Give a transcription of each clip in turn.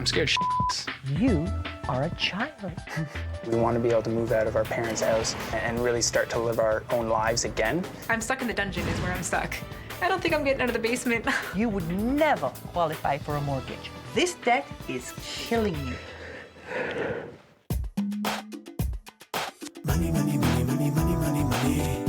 I'm scared shitless. You are a child. We want to be able to move out of our parents' house and really start to live our own lives again. I'm stuck in the dungeon is where I'm stuck. I don't think I'm getting out of the basement. You would never qualify for a mortgage. This debt is killing you. Money, money, money, money, money, money, money.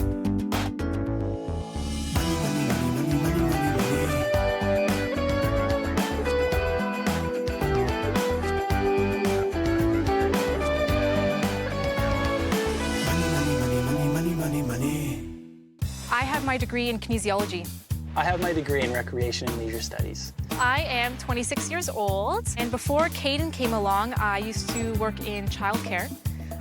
I have my degree in kinesiology. I have my degree in recreation and leisure studies. I am 26 years old, and before Caden came along, I used to work in childcare.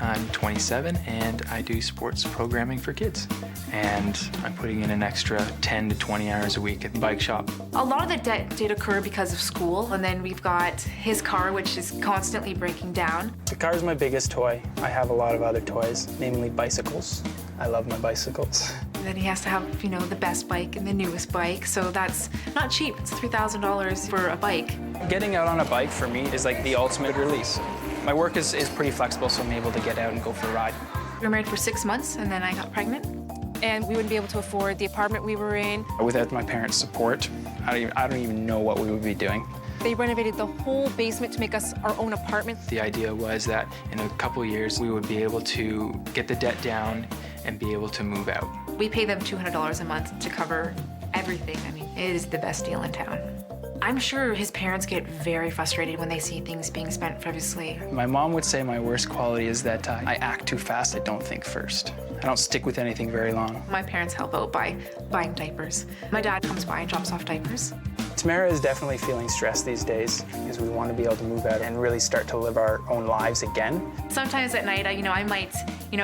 I'm 27 and I do sports programming for kids. And I'm putting in an extra 10 to 20 hours a week at the bike shop. A lot of the debt did occur because of school, and then we've got his car, which is constantly breaking down. The car is my biggest toy. I have a lot of other toys, namely bicycles. I love my bicycles. And then he has to have, you know, the best bike and the newest bike, so that's not cheap. It's $3,000 for a bike. Getting out on a bike for me is like the ultimate release. My work is pretty flexible, so I'm able to get out and go for a ride. We were married for 6 months, and then I got pregnant. And we wouldn't be able to afford the apartment we were in. Without my parents' support, I don't even know what we would be doing. They renovated the whole basement to make us our own apartment. The idea was that in a couple of years, we would be able to get the debt down and be able to move out. We pay them $200 a month to cover everything. I mean, it is the best deal in town. I'm sure his parents get very frustrated when they see things being spent frivolously. My mom would say my worst quality is that I act too fast, I don't think first. I don't stick with anything very long. My parents help out by buying diapers. My dad comes by and drops off diapers. Tamara is definitely feeling stressed these days because we want to be able to move out and really start to live our own lives again. Sometimes at night, I might,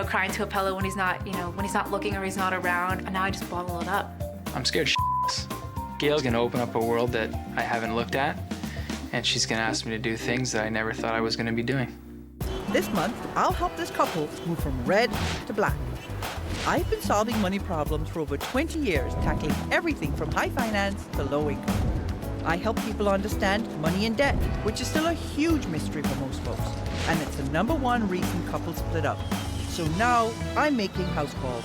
cry into a pillow when he's not, when he's not looking or he's not around, and now I just bottle it up. I'm scared shitless. Gail's gonna open up a world that I haven't looked at, and she's gonna ask me to do things that I never thought I was gonna be doing. This month, I'll help this couple move from red to black. I've been solving money problems for over 20 years, tackling everything from high finance to low income. I help people understand money and debt, which is still a huge mystery for most folks, and it's the #1 reason couples split up. So now I'm making house calls.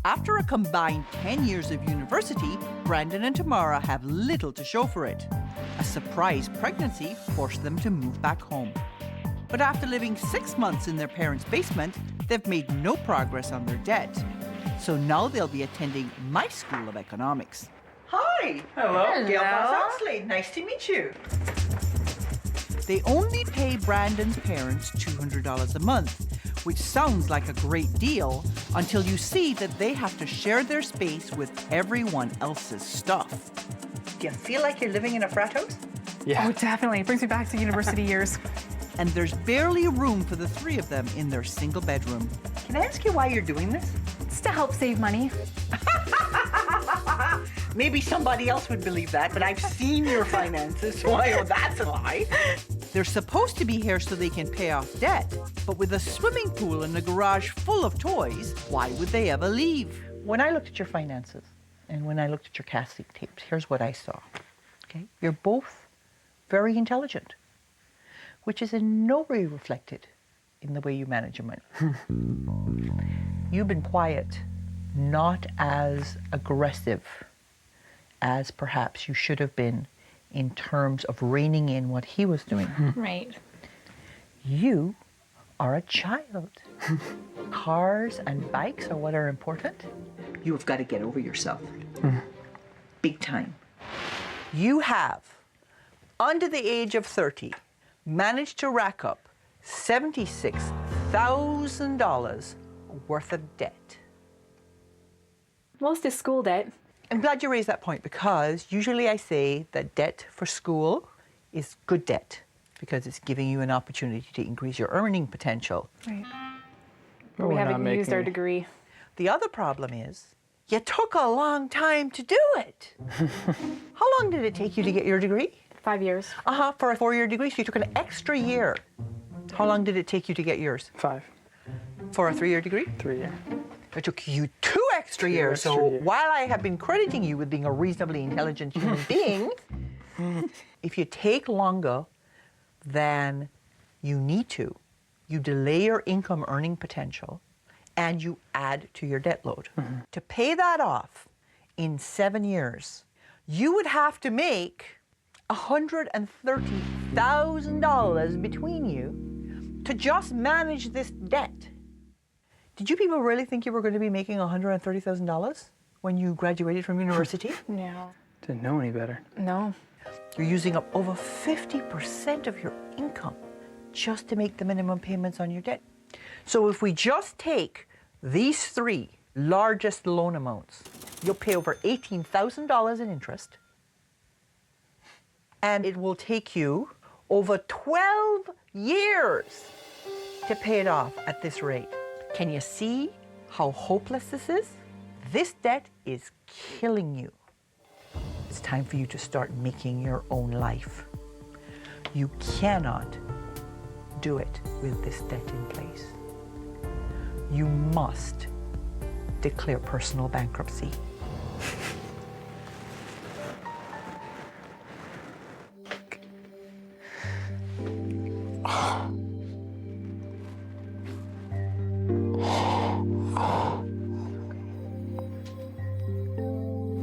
After a combined 10 years of university, Brandon and Tamara have little to show for it. A surprise pregnancy forced them to move back home. But after living 6 months in their parents' basement, they've made no progress on their debt. So now they'll be attending my School of Economics. Hi! Hello. Gail Vaz-Oxlade, nice to meet you. They only pay Brandon's parents $200 a month, which sounds like a great deal until you see that they have to share their space with everyone else's stuff. Do you feel like you're living in a frat house? Yeah. Oh, definitely. It brings me back to university years. And there's barely room for the 3 of them in their single bedroom. Can I ask you why you're doing this? It's to help save money. Maybe somebody else would believe that, but I've seen your finances, so I know that's a lie. They're supposed to be here so they can pay off debt, but with a swimming pool and a garage full of toys, why would they ever leave? When I looked at your finances and when I looked at your casting tapes, here's what I saw. Okay, you're both very intelligent, which is in no way reflected in the way you manage your money. You've been quiet, not as aggressive as perhaps you should have been in terms of reining in what he was doing. Right. You are a child. Cars and bikes are what are important. You have got to get over yourself. Big time. You have, under the age of 30, managed to rack up $76,000 worth of debt. Most is school debt. I'm glad you raised that point because usually I say that debt for school is good debt because it's giving you an opportunity to increase your earning potential. Right. But We we're not haven't used making our it. degree. The other problem is you took a long time to do it. How long did it take you to get your degree? 5 years. For a 4-year degree, so you took an extra year. How long did it take you to get yours? 5. For a 3-year degree? 3 year. It took you 2 extra years. extra So years. while I have been crediting you with being a reasonably intelligent human being, if you take longer than you need to, you delay your income earning potential and you add to your debt load. To pay that off in 7 years, you would have to make $130,000 between you to just manage this debt. Did you people really think you were going to be making $130,000 when you graduated from university? No. Didn't know any better. No. You're using up over 50% of your income just to make the minimum payments on your debt. So if we just take these three largest loan amounts, you'll pay over $18,000 in interest, and it will take you over 12 years to pay it off at this rate. Can you see how hopeless this is? This debt is killing you. It's time for you to start making your own life. You cannot do it with this debt in place. You must declare personal bankruptcy.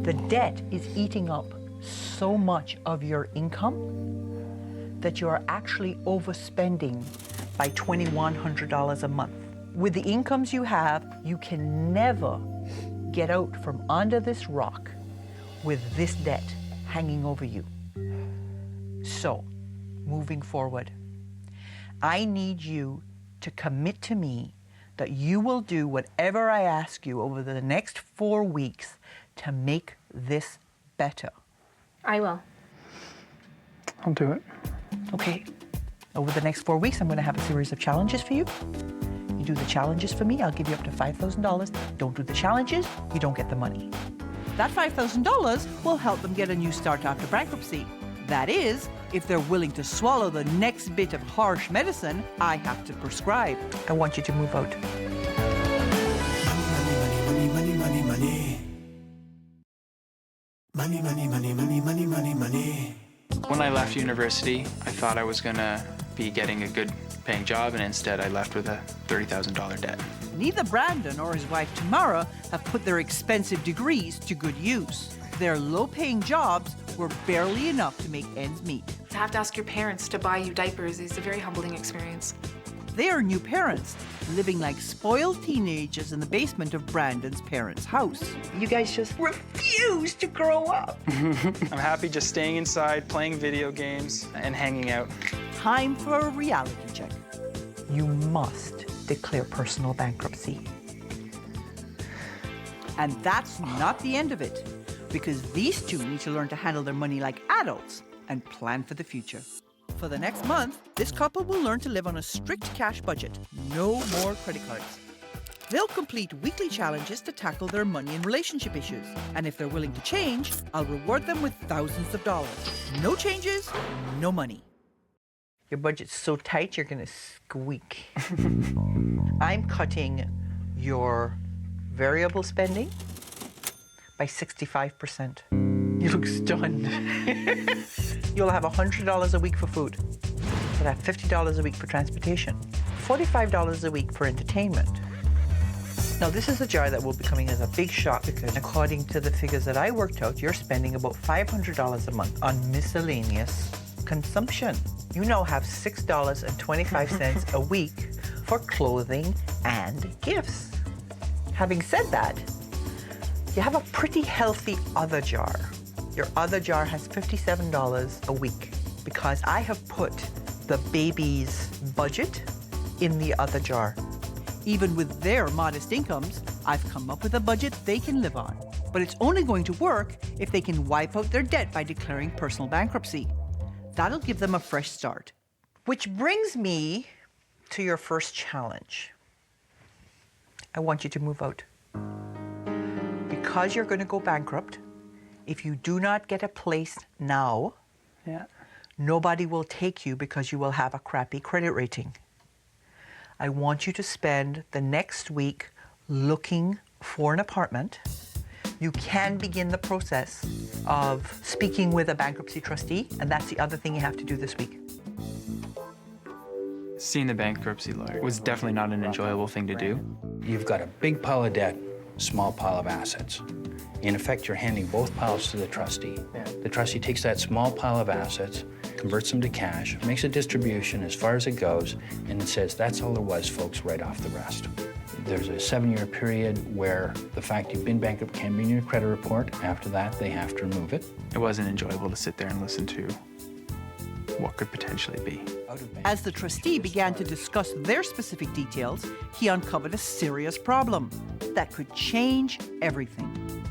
The debt is eating up so much of your income that you are actually overspending by $2,100 a month. With the incomes you have, you can never get out from under this rock with this debt hanging over you. So, moving forward, I need you to commit to me that you will do whatever I ask you over the next 4 weeks to make this better. I will. I'll do it. Okay. Over the next 4 weeks, I'm going to have a series of challenges for you. You do the challenges for me, I'll give you up to $5,000. Don't do the challenges, you don't get the money. That $5,000 will help them get a new start after bankruptcy. That is, if they're willing to swallow the next bit of harsh medicine I have to prescribe. I want you to move out. Money, money, money, money. Money, money, money, money, money, money, money. When I left university, I thought I was gonna be getting a good paying job, and instead I left with a $30,000 debt. Neither Brandon or his wife Tamara have put their expensive degrees to good use. Their low-paying jobs were barely enough to make ends meet. To have to ask your parents to buy you diapers is a very humbling experience. They are new parents, living like spoiled teenagers in the basement of Brandon's parents' house. You guys just refuse to grow up. I'm happy just staying inside, playing video games, and hanging out. Time for a reality check. You must declare personal bankruptcy. And that's not the end of it, because these two need to learn to handle their money like adults and plan for the future. For the next month, this couple will learn to live on a strict cash budget. No more credit cards. They'll complete weekly challenges to tackle their money and relationship issues. And if they're willing to change, I'll reward them with thousands of dollars. No changes, no money. Your budget's so tight, you're gonna squeak. I'm cutting your variable spending by 65%. You look stunned. You'll have $100 a week for food. You'll have $50 a week for transportation. $45 a week for entertainment. Now, this is a jar that will be coming as a big shock because according to the figures that I worked out, you're spending about $500 a month on miscellaneous consumption. You now have $6.25 a week for clothing and gifts. Having said that, you have a pretty healthy other jar. Your other jar has $57 a week because I have put the baby's budget in the other jar. Even with their modest incomes, I've come up with a budget they can live on. But it's only going to work if they can wipe out their debt by declaring personal bankruptcy. That'll give them a fresh start. Which brings me to your first challenge. I want you to move out. Because you're going to go bankrupt, if you do not get a place now, nobody will take you because you will have a crappy credit rating. I want you to spend the next week looking for an apartment. You can begin the process of speaking with a bankruptcy trustee, and that's the other thing you have to do this week. Seeing the bankruptcy lawyer was definitely not an enjoyable thing to do. You've got a big pile of debt, small pile of assets. In effect, you're handing both piles to the trustee. The trustee takes that small pile of assets, converts them to cash, makes a distribution as far as it goes, and it says, that's all there was, folks, right off the rest. There's a 7-year period where the fact you've been bankrupt can be in your credit report. After that, they have to remove it. It wasn't enjoyable to sit there and listen to what could potentially be. As the trustee began to discuss their specific details, he uncovered a serious problem that could change everything.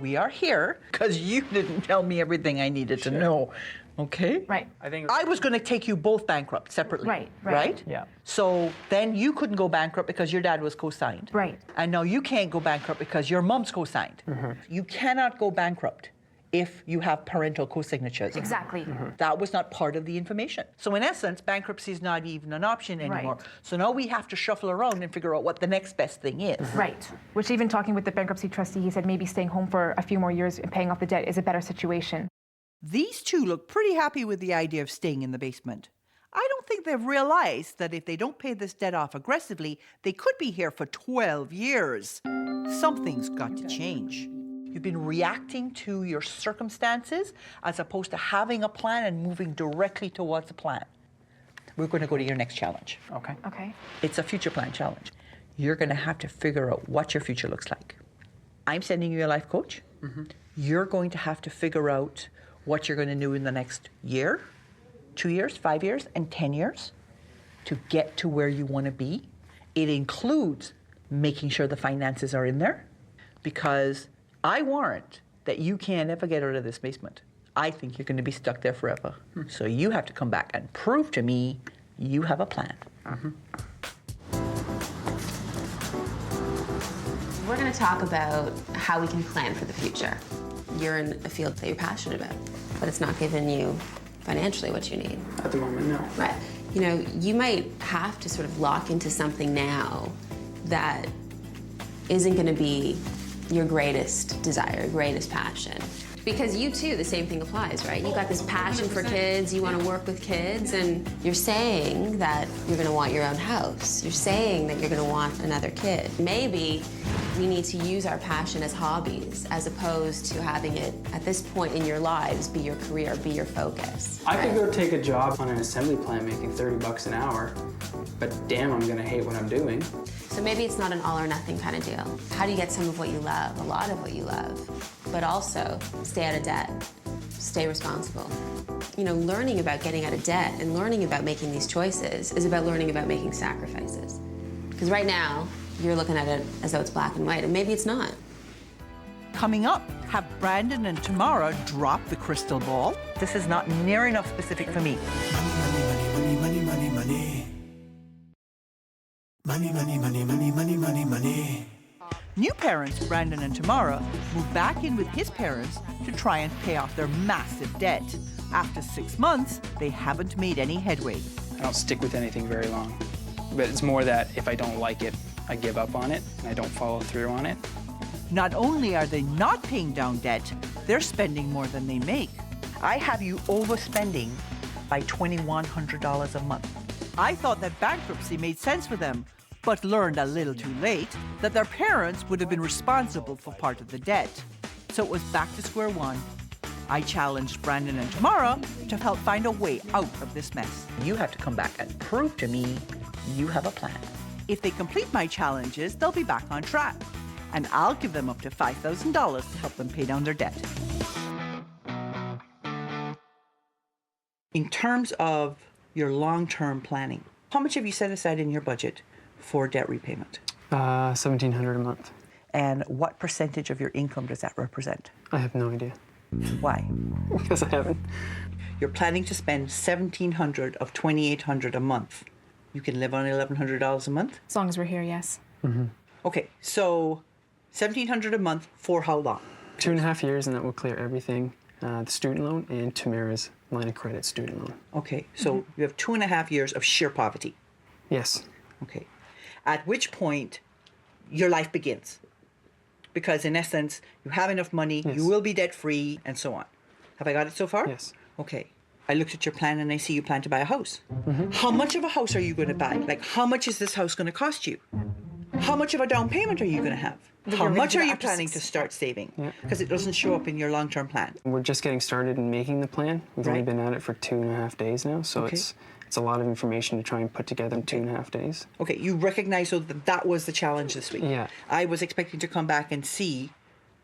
We are here because you didn't tell me everything I needed to know. Okay? Right. I was going to take you both bankrupt separately. Right. Yeah. So then you couldn't go bankrupt because your dad was co-signed. Right. And now you can't go bankrupt because your mom's co-signed. You cannot go bankrupt if you have parental co-signatures. Exactly. That was not part of the information. So in essence, bankruptcy is not even an option anymore. Right. So now we have to shuffle around and figure out what the next best thing is. Right. Which even talking with the bankruptcy trustee, he said maybe staying home for a few more years and paying off the debt is a better situation. These two look pretty happy with the idea of staying in the basement. I don't think they've realized that if they don't pay this debt off aggressively, they could be here for 12 years. Something's got to change. You've been reacting to your circumstances as opposed to having a plan and moving directly towards a plan. We're going to go to your next challenge. Okay. Okay. It's a future plan challenge. You're going to have to figure out what your future looks like. I'm sending you a life coach. You're going to have to figure out what you're going to do in the next year, 2 years, 5 years, and 10 years to get to where you want to be. It includes making sure the finances are in there, because I warrant that you can't ever get out of this basement. I think you're going to be stuck there forever. So you have to come back and prove to me you have a plan. We're going to talk about how we can plan for the future. You're in a field that you're passionate about, but it's not giving you financially what you need. At the moment, no. Right. You know, you might have to sort of lock into something now that isn't going to be your greatest desire, greatest passion. Because you too, the same thing applies, right? You got this passion for kids, you want to work with kids, and you're saying that you're going to want your own house. You're saying that you're going to want another kid. Maybe we need to use our passion as hobbies as opposed to having it at this point in your lives be your career, be your focus. I could go take a job on an assembly plant making $30 an hour, but damn, I'm gonna hate what I'm doing. So maybe it's not an all or nothing kind of deal. How do you get some of what you love, a lot of what you love, but also stay out of debt, stay responsible? You know, learning about getting out of debt and learning about making these choices is about learning about making sacrifices. Because right now, you're looking at it as though it's black and white, and maybe it's not. Coming up, have Brandon and Tamara drop the crystal ball. This is not near enough specific for me. Money, money, money, money, money. Money, money, money, money, money, money, money. New parents, Brandon and Tamara, moved back in with his parents to try and pay off their massive debt. After 6 months, they haven't made any headway. I don't stick with anything very long. But it's more that if I don't like it, I give up on it, and I don't follow through on it. Not only are they not paying down debt, they're spending more than they make. I have you overspending by $2,100 a month. I thought that bankruptcy made sense for them, but learned a little too late that their parents would have been responsible for part of the debt. So it was back to square one. I challenged Brandon and Tamara to help find a way out of this mess. You have to come back and prove to me you have a plan. If they complete my challenges, they'll be back on track. And I'll give them up to $5,000 to help them pay down their debt. In terms of your long-term planning, how much have you set aside in your budget for debt repayment? $1,700 a month. And what percentage of your income does that represent? I have no idea. Why? Because I haven't. You're planning to spend $1,700 of $2,800 a month. You can live on $1,100 a month? As long as we're here, yes. Okay, so $1,700 a month for how long? 2.5 years, and that will clear everything. The student loan and Tamara's line of credit student loan. Okay, so you have 2.5 years of sheer poverty. Yes. Okay. At which point your life begins. Because in essence, you have enough money, Yes. you will be debt free, and so on. Have I got it so far? Yes. Okay. I looked at your plan and I see you plan to buy a house. How much of a house are you going to buy? Like, how much is this house going to cost you? How much of a down payment are you going to have? How much are you planning to start saving? Because it doesn't show up in your long-term plan. We're just getting started in making the plan. We've only Right. been at it for 2.5 days now, so Okay. it's a lot of information to try and put together in 2.5 days. Okay, you recognize so that was the challenge this week. Yeah. I was expecting to come back and see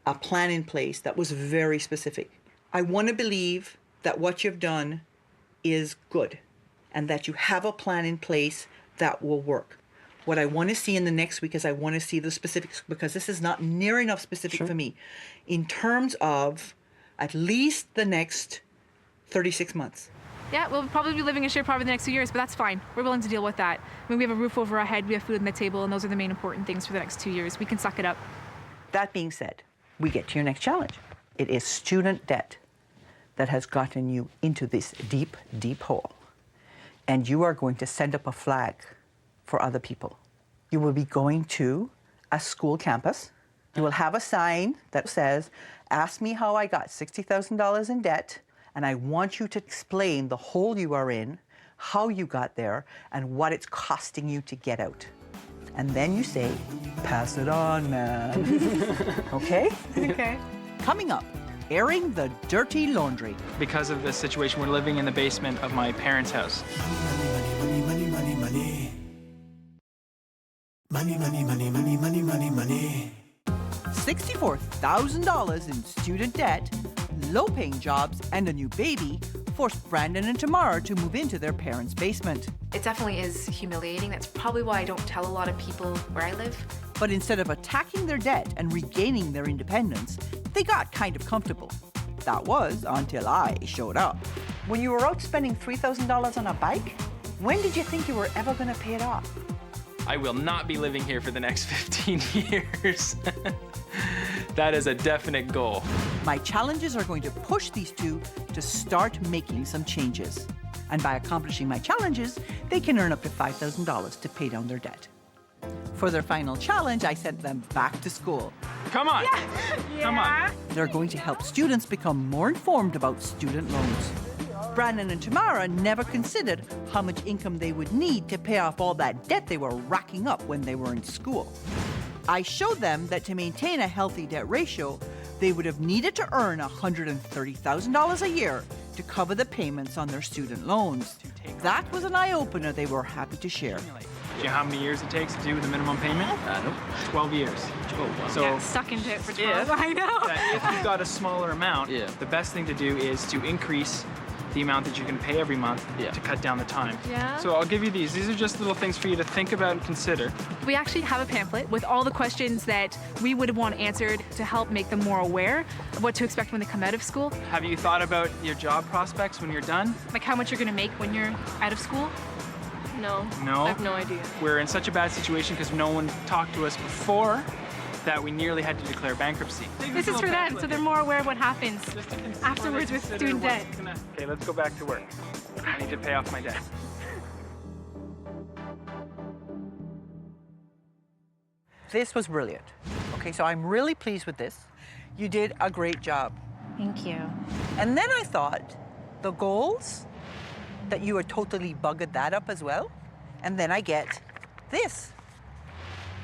a plan in place that was very specific. I want to believe that what you've done is good and that you have a plan in place that will work. What I want to see in the next week is I want to see the specifics, because this is not near enough specific for me, in terms of at least the next 36 months. Yeah, we'll probably be living in shared poverty the next 2 years, but that's fine. We're willing to deal with that. I mean, we have a roof over our head, we have food on the table, and those are the main important things for the next 2 years. We can suck it up. That being said, we get to your next challenge. It is student debt that has gotten you into this deep, deep hole. And you are going to send up a flag for other people. You will be going to a school campus. You will have a sign that says, "Ask me how I got $60,000 in debt, and I want you to explain the hole you are in, how you got there, and what it's costing you to get out." And then you say, "Pass it on, man." Okay? Okay. Coming up, airing the dirty laundry. Because of this situation, we're living in the basement of my parents' house. Money, money, money, money. Money, money, money, money, money, money, money. $64,000 in student debt, low-paying jobs, and a new baby forced Brandon and Tamara to move into their parents' basement. It definitely is humiliating. That's probably why I don't tell a lot of people where I live. But instead of attacking their debt and regaining their independence, they got kind of comfortable. That was until I showed up. When you were out spending $3,000 on a bike, when did you think you were ever going to pay it off? I will not be living here for the next 15 years. That is a definite goal. My challenges are going to push these two to start making some changes. And by accomplishing my challenges, they can earn up to $5,000 to pay down their debt. For their final challenge, I sent them back to school. Come on. Come on. They're going to help students become more informed about student loans. Brandon and Tamara never considered how much income they would need to pay off all that debt they were racking up when they were in school. I showed them that to maintain a healthy debt ratio, they would have needed to earn $130,000 a year to cover the payments on their student loans. That was an eye-opener they were happy to share. Do you know how many years it takes to do the minimum payment? Nope. 12 years. So Yeah, stuck into it for 12. I know. if you've got a smaller amount, the best thing to do is to increase the amount that you can pay every month to cut down the time. Yeah. So I'll give you these. These are just little things for you to think about and consider. We actually have a pamphlet with all the questions that we would want answered to help make them more aware of what to expect when they come out of school. Have you thought about your job prospects when you're done? Like how much you're going to make when you're out of school? No. No? I have no idea. We're in such a bad situation because no one talked to us before that we nearly had to declare bankruptcy. This is for them, so they're more aware of what happens afterwards with student debt. Okay, let's go back to work. I need to pay off my debt. This was brilliant. Okay, so I'm really pleased with this. You did a great job. Thank you. And then I thought, the goals, that you had totally buggered that up as well. And then I get this.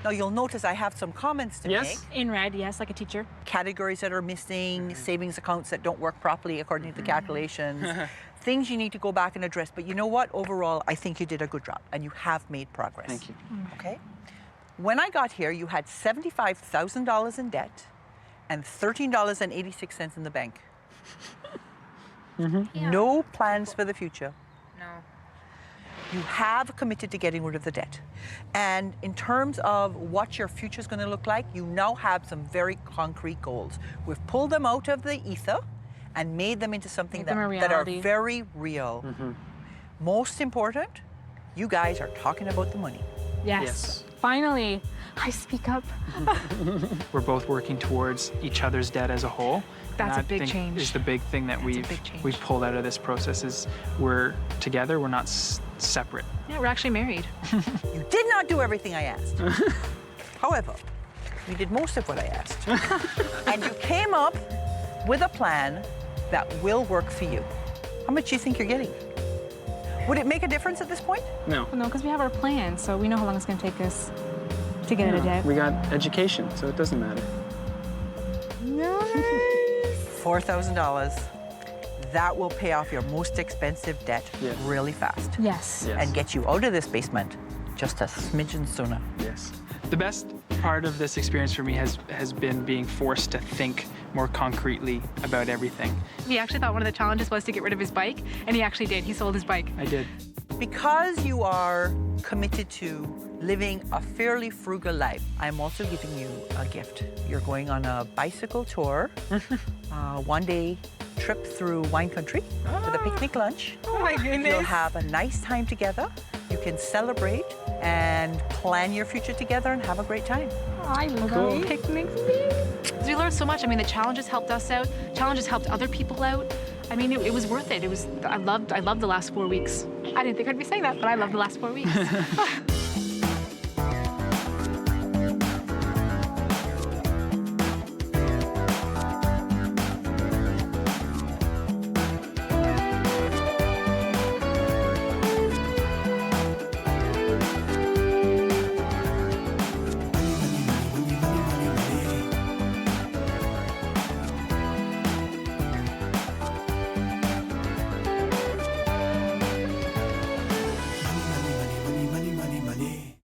Now you'll notice I have some comments to make. In red, yes, like a teacher. Categories that are missing, savings accounts that don't work properly according to the calculations, things you need to go back and address. But you know what? Overall, I think you did a good job and you have made progress. Thank you. Okay? When I got here, you had $75,000 in debt and $13.86 in the bank. No plans for the future. No. You have committed to getting rid of the debt. And in terms of what your future is going to look like, you now have some very concrete goals. We've pulled them out of the ether and made them into something that are very real. Most important, you guys are talking about the money. Yes. Finally, I speak up. We're both working towards each other's debt as a whole. That's And a big I think change. Is the big thing that we've pulled out of this process is we're together. We're not separate. Yeah, we're actually married. You did not do everything I asked. However, you did most of what I asked. And you came up with a plan that will work for you. How much do you think you're getting? Would it make a difference at this point? No. Well, no, because we have our plan, so we know how long it's going to take us to get out of debt. We got education, so it doesn't matter. $4,000. That will pay off your most expensive debt Yes. really fast. Yes. Yes. And get you out of this basement just a smidgen sooner. Yes. The best part of this experience for me has been being forced to think more concretely about everything. He actually thought one of the challenges was to get rid of his bike, and he actually did. He sold his bike. I did. Because you are committed to living a fairly frugal life, I'm also giving you a gift. You're going on a bicycle tour, one-day trip through wine country with a picnic lunch. Oh my goodness. You'll have a nice time together. You can celebrate and plan your future together and have a great time. I love picnics. We learned so much. I mean, the challenges helped us out. Challenges helped other people out. I mean, it was worth it. I loved the last 4 weeks. I didn't think I'd be saying that, but I loved the last 4 weeks.